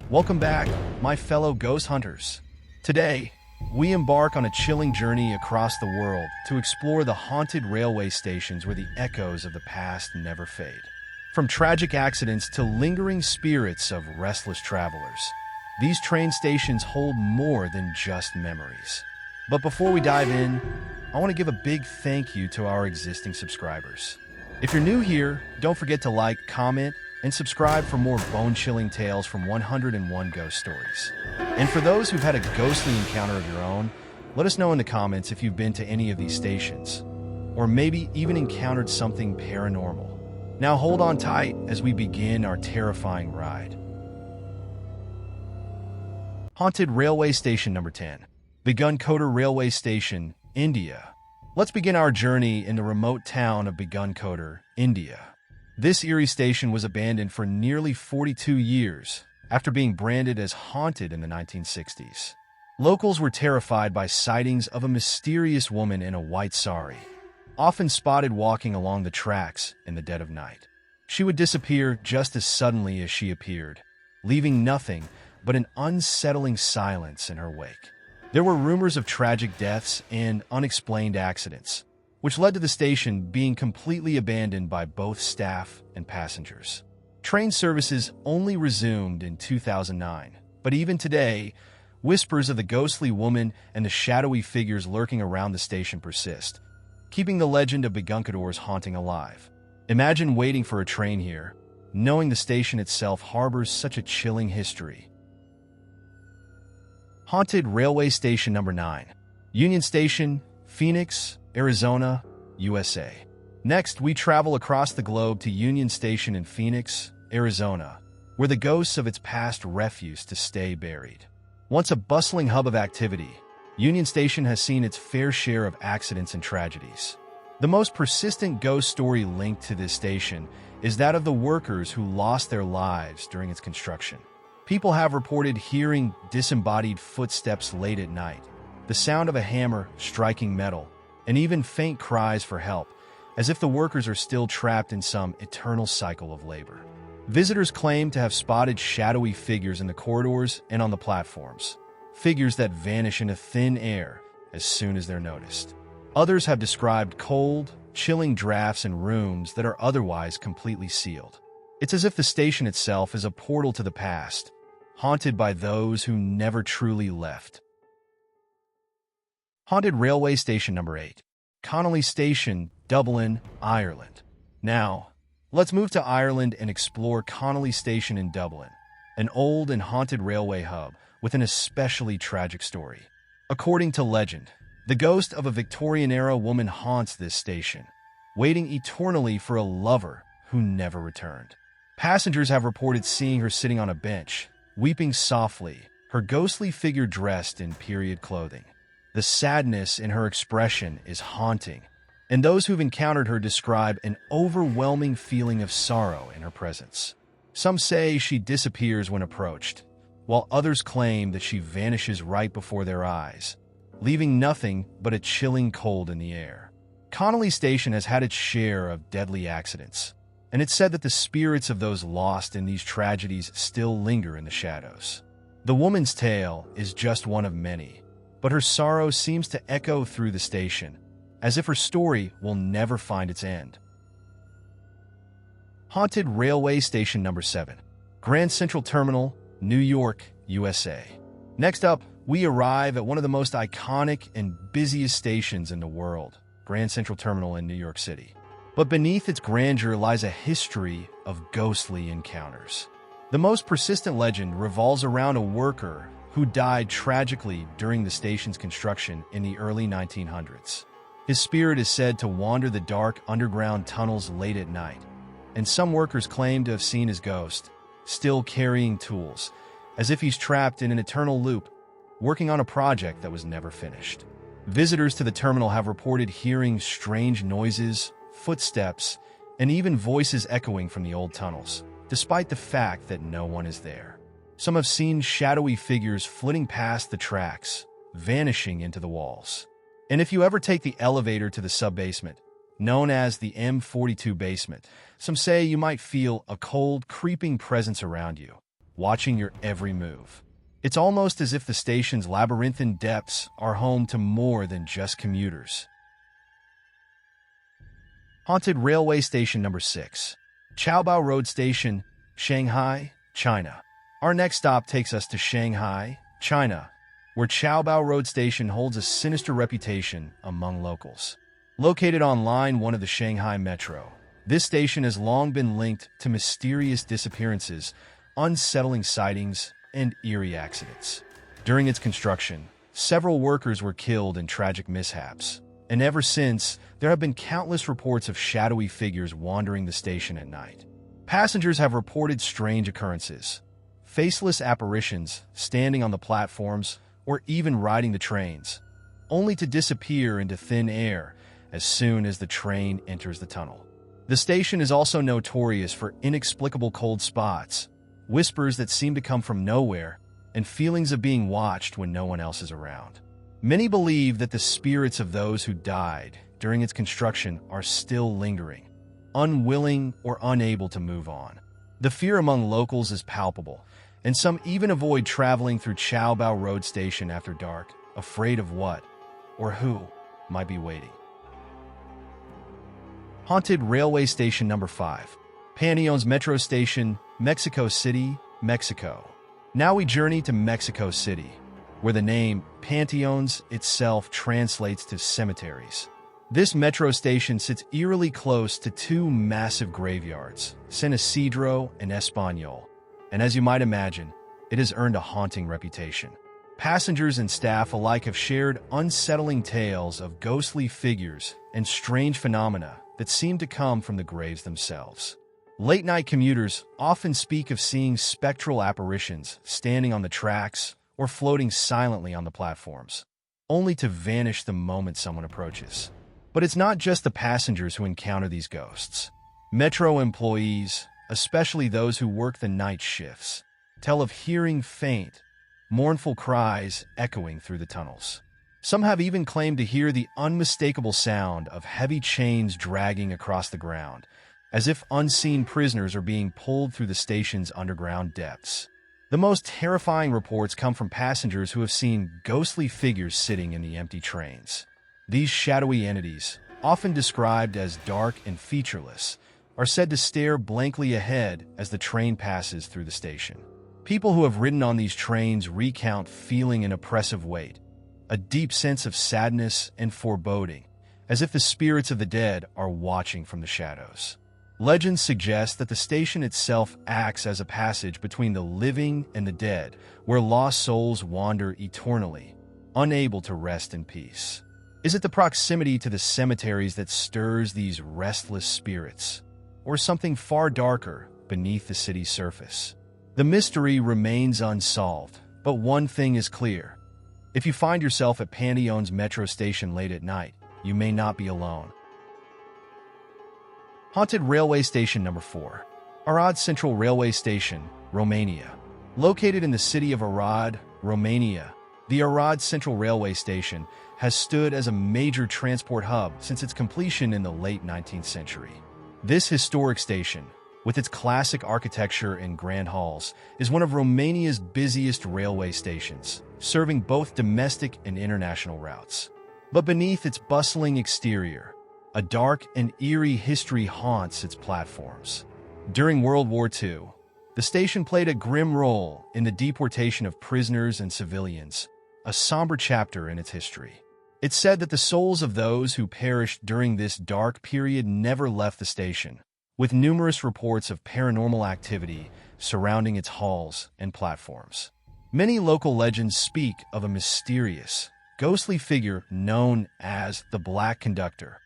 Welcome back, my fellow ghost hunters. Today, we embark on a chilling journey across the world to explore the haunted railway stations where the echoes of the past never fade. From tragic accidents to lingering spirits of restless travelers, these train stations hold more than just memories. But before we dive in, I want to give a big thank you to our existing subscribers. If you're new here, don't forget to like, comment, and subscribe for more bone-chilling tales from 101 ghost stories. And for those who've had a ghostly encounter of your own, let us know in the comments if you've been to any of these stations, or maybe even encountered something paranormal. Now hold on tight as we begin our terrifying ride. Haunted Railway Station Number 10. Begunkodor Railway Station, India. Let's begin our journey in the remote town of Begunkodor, India. This eerie station was abandoned for nearly 42 years after being branded as haunted in the 1960s. Locals were terrified by sightings of a mysterious woman in a white sari, often spotted walking along the tracks in the dead of night. She would disappear just as suddenly as she appeared, leaving nothing but an unsettling silence in her wake. There were rumors of tragic deaths and unexplained accidents, which led to the station being completely abandoned by both staff and passengers. Train services only resumed in 2009, but even today, whispers of the ghostly woman and the shadowy figures lurking around the station persist, keeping the legend of Begunkodor's haunting alive. Imagine waiting for a train here, knowing the station itself harbors such a chilling history. Haunted Railway Station Number 9. Union Station, Phoenix, Arizona, USA. Next, we travel across the globe to Union Station in Phoenix, Arizona, where the ghosts of its past refuse to stay buried. Once a bustling hub of activity, Union Station has seen its fair share of accidents and tragedies. The most persistent ghost story linked to this station is that of the workers who lost their lives during its construction. People have reported hearing disembodied footsteps late at night, the sound of a hammer striking metal, and even faint cries for help, as if the workers are still trapped in some eternal cycle of labor. Visitors claim to have spotted shadowy figures in the corridors and on the platforms, figures that vanish into thin air as soon as they're noticed. Others have described cold, chilling drafts in rooms that are otherwise completely sealed. It's as if the station itself is a portal to the past, haunted by those who never truly left. Haunted Railway Station Number 8. Connolly Station, Dublin, Ireland. Now, let's move to Ireland and explore Connolly Station in Dublin, an old and haunted railway hub with an especially tragic story. According to legend, the ghost of a Victorian-era woman haunts this station, waiting eternally for a lover who never returned. Passengers have reported seeing her sitting on a bench, weeping softly, her ghostly figure dressed in period clothing. The sadness in her expression is haunting, and those who've encountered her describe an overwhelming feeling of sorrow in her presence. Some say she disappears when approached, while others claim that she vanishes right before their eyes, leaving nothing but a chilling cold in the air. Connolly Station has had its share of deadly accidents, and it's said that the spirits of those lost in these tragedies still linger in the shadows. The woman's tale is just one of many, but her sorrow seems to echo through the station, as if her story will never find its end. Haunted Railway Station Number 7. Grand Central Terminal, New York, USA. Next up, we arrive at one of the most iconic and busiest stations in the world, Grand Central Terminal in New York City. But beneath its grandeur lies a history of ghostly encounters. The most persistent legend revolves around a worker who died tragically during the station's construction in the early 1900s. His spirit is said to wander the dark underground tunnels late at night, and some workers claim to have seen his ghost, still carrying tools, as if he's trapped in an eternal loop, working on a project that was never finished. Visitors to the terminal have reported hearing strange noises, footsteps, and even voices echoing from the old tunnels, despite the fact that no one is there. Some have seen shadowy figures flitting past the tracks, vanishing into the walls. And if you ever take the elevator to the sub-basement, known as the M42 basement, some say you might feel a cold, creeping presence around you. watching your every move. It's almost as if the station's labyrinthine depths are home to more than just commuters. Haunted Railway Station Number 6. Caobao Road Station, Shanghai, China. Our next stop takes us to Shanghai, China, where Caobao Road Station holds a sinister reputation among locals. Located on Line 1 of the Shanghai Metro, this station has long been linked to mysterious disappearances, unsettling sightings, and eerie accidents. During its construction, several workers were killed in tragic mishaps, and ever since, there have been countless reports of shadowy figures wandering the station at night. Passengers have reported strange occurrences, faceless apparitions standing on the platforms or even riding the trains, only to disappear into thin air as soon as the train enters the tunnel. The station is also notorious for inexplicable cold spots, whispers that seem to come from nowhere, and feelings of being watched when no one else is around. Many believe that the spirits of those who died during its construction are still lingering, unwilling or unable to move on. The fear among locals is palpable, and some even avoid traveling through Caobao Road Station after dark, afraid of what or who might be waiting. Haunted Railway Station Number 5. Panteones Metro Station, Mexico City, Mexico. Now we journey to Mexico City, where the name Panteones itself translates to cemeteries. This metro station sits eerily close to two massive graveyards, San Isidro and Español, and as you might imagine, it has earned a haunting reputation. Passengers and staff alike have shared unsettling tales of ghostly figures and strange phenomena that seem to come from the graves themselves. Late-night commuters often speak of seeing spectral apparitions standing on the tracks or floating silently on the platforms, only to vanish the moment someone approaches. But it's not just the passengers who encounter these ghosts. Metro employees, especially those who work the night shifts, tell of hearing faint, mournful cries echoing through the tunnels. Some have even claimed to hear the unmistakable sound of heavy chains dragging across the ground, as if unseen prisoners are being pulled through the station's underground depths. The most terrifying reports come from passengers who have seen ghostly figures sitting in the empty trains. These shadowy entities, often described as dark and featureless, are said to stare blankly ahead as the train passes through the station. People who have ridden on these trains recount feeling an oppressive weight, a deep sense of sadness and foreboding, as if the spirits of the dead are watching from the shadows. Legends suggest that the station itself acts as a passage between the living and the dead, where lost souls wander eternally, unable to rest in peace. Is it the proximity to the cemeteries that stirs these restless spirits, or something far darker beneath the city's surface? The mystery remains unsolved, but one thing is clear. If you find yourself at Panteones Metro Station late at night, you may not be alone. Haunted Railway Station Number 4. Arad Central Railway Station, Romania. Located in the city of Arad, Romania, the Arad Central Railway Station has stood as a major transport hub since its completion in the late 19th century. This historic station, with its classic architecture and grand halls, is one of Romania's busiest railway stations, serving both domestic and international routes. But beneath its bustling exterior, a dark and eerie history haunts its platforms. During World War II, the station played a grim role in the deportation of prisoners and civilians, a somber chapter in its history. It's said that the souls of those who perished during this dark period never left the station, with numerous reports of paranormal activity surrounding its halls and platforms. Many local legends speak of a mysterious, ghostly figure known as the Black Conductor,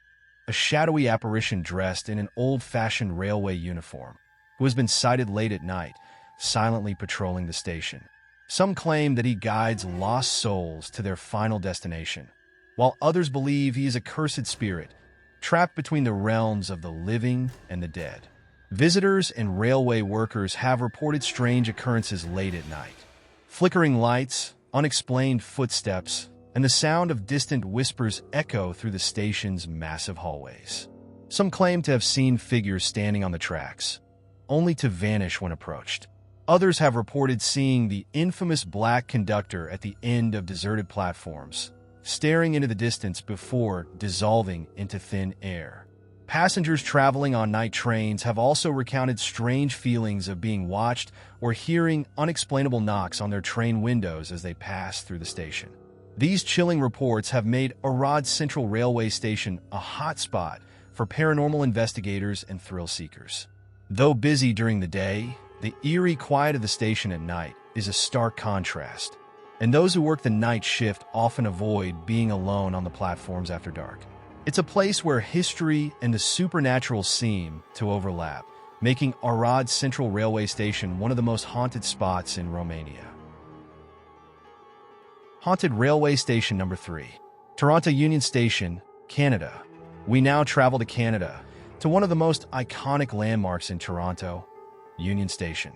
a shadowy apparition dressed in an old-fashioned railway uniform, who has been sighted late at night, silently patrolling the station. Some claim that he guides lost souls to their final destination, while others believe he is a cursed spirit, trapped between the realms of the living and the dead. Visitors and railway workers have reported strange occurrences late at night. Flickering lights, unexplained footsteps, and the sound of distant whispers echo through the station's massive hallways. Some claim to have seen figures standing on the tracks, only to vanish when approached. Others have reported seeing the infamous black conductor at the end of deserted platforms, staring into the distance before dissolving into thin air. Passengers traveling on night trains have also recounted strange feelings of being watched or hearing unexplainable knocks on their train windows as they pass through the station. These chilling reports have made Arad Central Railway Station a hotspot for paranormal investigators and thrill seekers. Though busy during the day, the eerie quiet of the station at night is a stark contrast, and those who work the night shift often avoid being alone on the platforms after dark. It's a place where history and the supernatural seem to overlap, making Arad Central Railway Station one of the most haunted spots in Romania. Haunted Railway Station number 3. Toronto Union Station, Canada. We now travel to Canada, to one of the most iconic landmarks in Toronto, Union Station.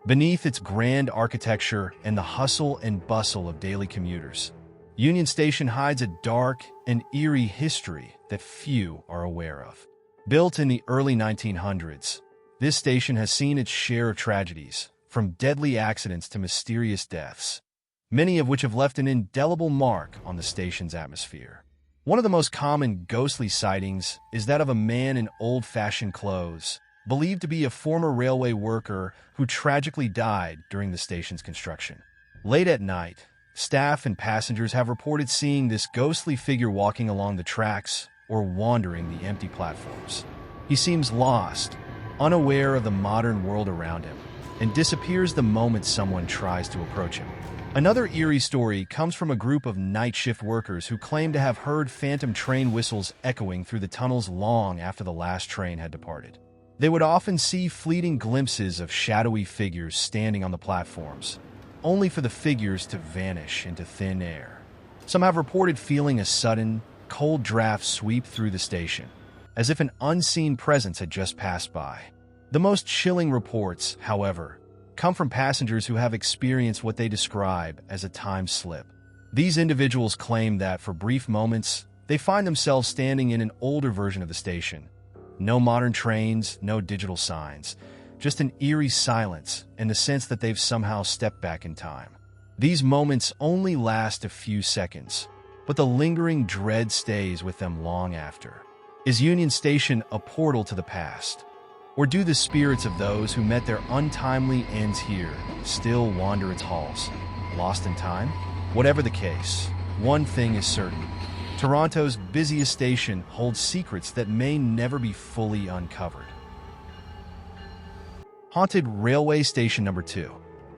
Beneath its grand architecture and the hustle and bustle of daily commuters, Union Station hides a dark and eerie history that few are aware of. Built in the early 1900s, this station has seen its share of tragedies, from deadly accidents to mysterious deaths, many of which have left an indelible mark on the station's atmosphere. One of the most common ghostly sightings is that of a man in old-fashioned clothes, believed to be a former railway worker who tragically died during the station's construction. Late at night, staff and passengers have reported seeing this ghostly figure walking along the tracks or wandering the empty platforms. He seems lost, unaware of the modern world around him, and disappears the moment someone tries to approach him. Another eerie story comes from a group of night shift workers who claim to have heard phantom train whistles echoing through the tunnels long after the last train had departed. They would often see fleeting glimpses of shadowy figures standing on the platforms, only for the figures to vanish into thin air. Some have reported feeling a sudden, cold draft sweep through the station, as if an unseen presence had just passed by. The most chilling reports, however, come from passengers who have experienced what they describe as a time slip. These individuals claim that for brief moments, they find themselves standing in an older version of the station. No modern trains, no digital signs, just an eerie silence and the sense that they've somehow stepped back in time. These moments only last a few seconds, but the lingering dread stays with them long after. Is Union Station a portal to the past? Or do the spirits of those who met their untimely ends here still wander its halls, lost in time? Whatever the case, one thing is certain. Toronto's busiest station holds secrets that may never be fully uncovered. Haunted Railway Station number 2.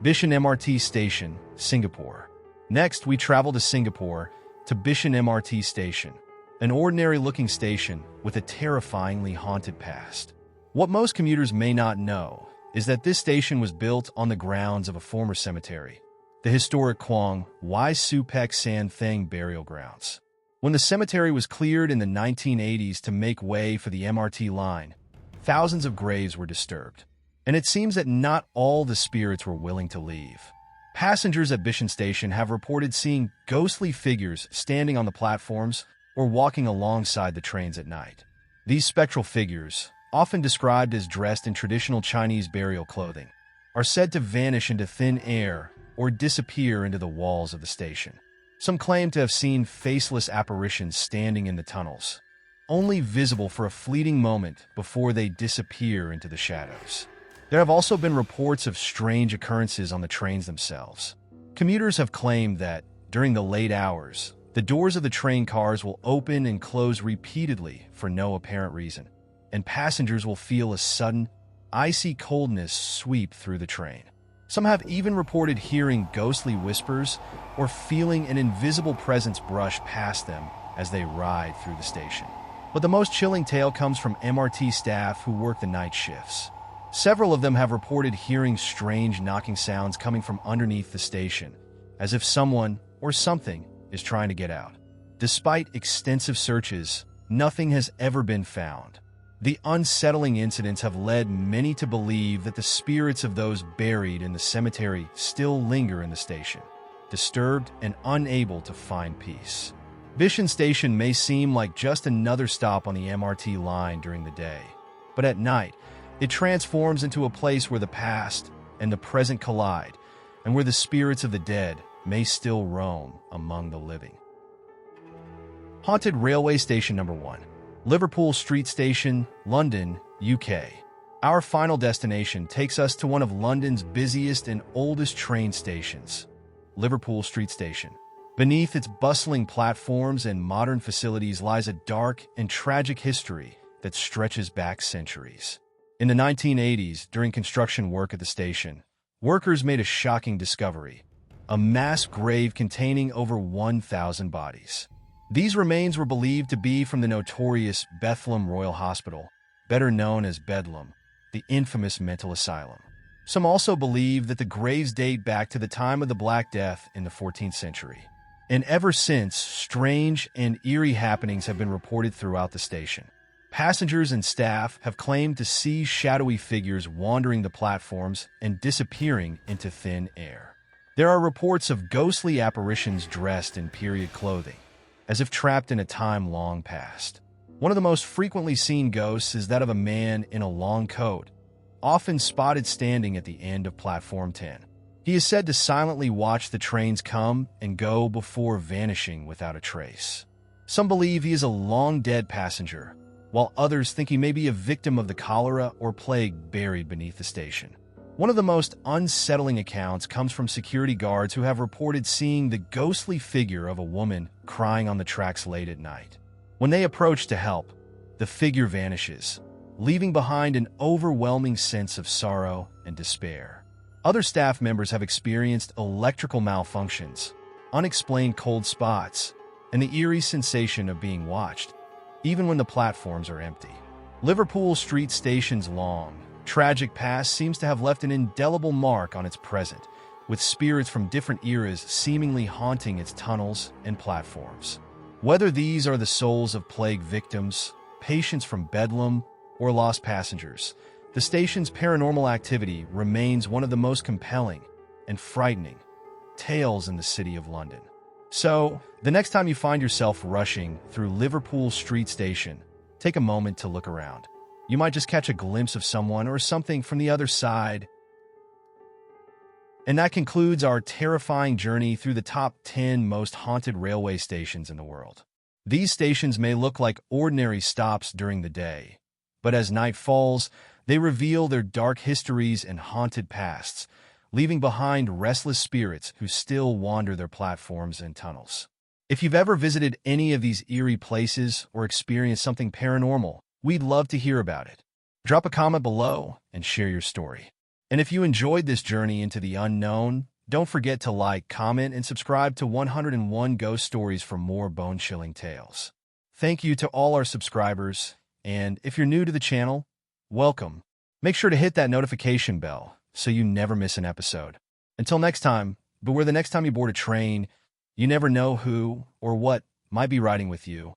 Bishan MRT Station, Singapore. Next, we travel to Singapore, to Bishan MRT Station, an ordinary-looking station with a terrifyingly haunted past. What most commuters may not know is that this station was built on the grounds of a former cemetery, the historic Quang Wai Supek San Theng burial grounds. When the cemetery was cleared in the 1980s to make way for the MRT line, thousands of graves were disturbed, and it seems that not all the spirits were willing to leave. Passengers at Bishan Station have reported seeing ghostly figures standing on the platforms or walking alongside the trains at night. These spectral figures, often described as dressed in traditional Chinese burial clothing, are said to vanish into thin air or disappear into the walls of the station. Some claim to have seen faceless apparitions standing in the tunnels, only visible for a fleeting moment before they disappear into the shadows. There have also been reports of strange occurrences on the trains themselves. Commuters have claimed that, during the late hours, the doors of the train cars will open and close repeatedly for no apparent reason, and passengers will feel a sudden, icy coldness sweep through the train. Some have even reported hearing ghostly whispers or feeling an invisible presence brush past them as they ride through the station. But the most chilling tale comes from MRT staff who work the night shifts. Several of them have reported hearing strange knocking sounds coming from underneath the station, as if someone or something is trying to get out. Despite extensive searches, nothing has ever been found. The unsettling incidents have led many to believe that the spirits of those buried in the cemetery still linger in the station, disturbed and unable to find peace. Bishan Station may seem like just another stop on the MRT line during the day, but at night, it transforms into a place where the past, and the present collide, and where the spirits of the dead may still roam among the living. Haunted Railway Station Number 1. Liverpool Street Station, London, UK. Our final destination takes us to one of London's busiest and oldest train stations, Liverpool Street Station. Beneath its bustling platforms and modern facilities lies a dark and tragic history that stretches back centuries. In the 1980s, during construction work at the station, workers made a shocking discovery: a mass grave containing over 1,000 bodies. These remains were believed to be from the notorious Bethlehem Royal Hospital, better known as Bedlam, the infamous mental asylum. Some also believe that the graves date back to the time of the Black Death in the 14th century. And ever since, strange and eerie happenings have been reported throughout the station. Passengers and staff have claimed to see shadowy figures wandering the platforms and disappearing into thin air. There are reports of ghostly apparitions dressed in period clothing, as if trapped in a time long past. One of the most frequently seen ghosts is that of a man in a long coat, often spotted standing at the end of Platform 10. He is said to silently watch the trains come and go before vanishing without a trace. Some believe he is a long-dead passenger, while others think he may be a victim of the cholera or plague buried beneath the station. One of the most unsettling accounts comes from security guards who have reported seeing the ghostly figure of a woman crying on the tracks late at night. When they approach to help, the figure vanishes, leaving behind an overwhelming sense of sorrow and despair. Other staff members have experienced electrical malfunctions, unexplained cold spots, and the eerie sensation of being watched, even when the platforms are empty. Liverpool Street Station's long, tragic past seems to have left an indelible mark on its present, with spirits from different eras seemingly haunting its tunnels and platforms. Whether these are the souls of plague victims, patients from Bedlam, or lost passengers, the station's paranormal activity remains one of the most compelling and frightening tales in the City of London. So, the next time you find yourself rushing through Liverpool Street Station, take a moment to look around. You might just catch a glimpse of someone or something from the other side. And that concludes our terrifying journey through the top 10 most haunted railway stations in the world. These stations may look like ordinary stops during the day, but as night falls, they reveal their dark histories and haunted pasts, leaving behind restless spirits who still wander their platforms and tunnels. If you've ever visited any of these eerie places or experienced something paranormal, we'd love to hear about it. Drop a comment below and share your story. And if you enjoyed this journey into the unknown, don't forget to like, comment, and subscribe to 101 Ghost Stories for more bone-chilling tales. Thank you to all our subscribers, and if you're new to the channel, welcome. Make sure to hit that notification bell so you never miss an episode. Until next time, beware the next time you board a train, you never know who or what might be riding with you.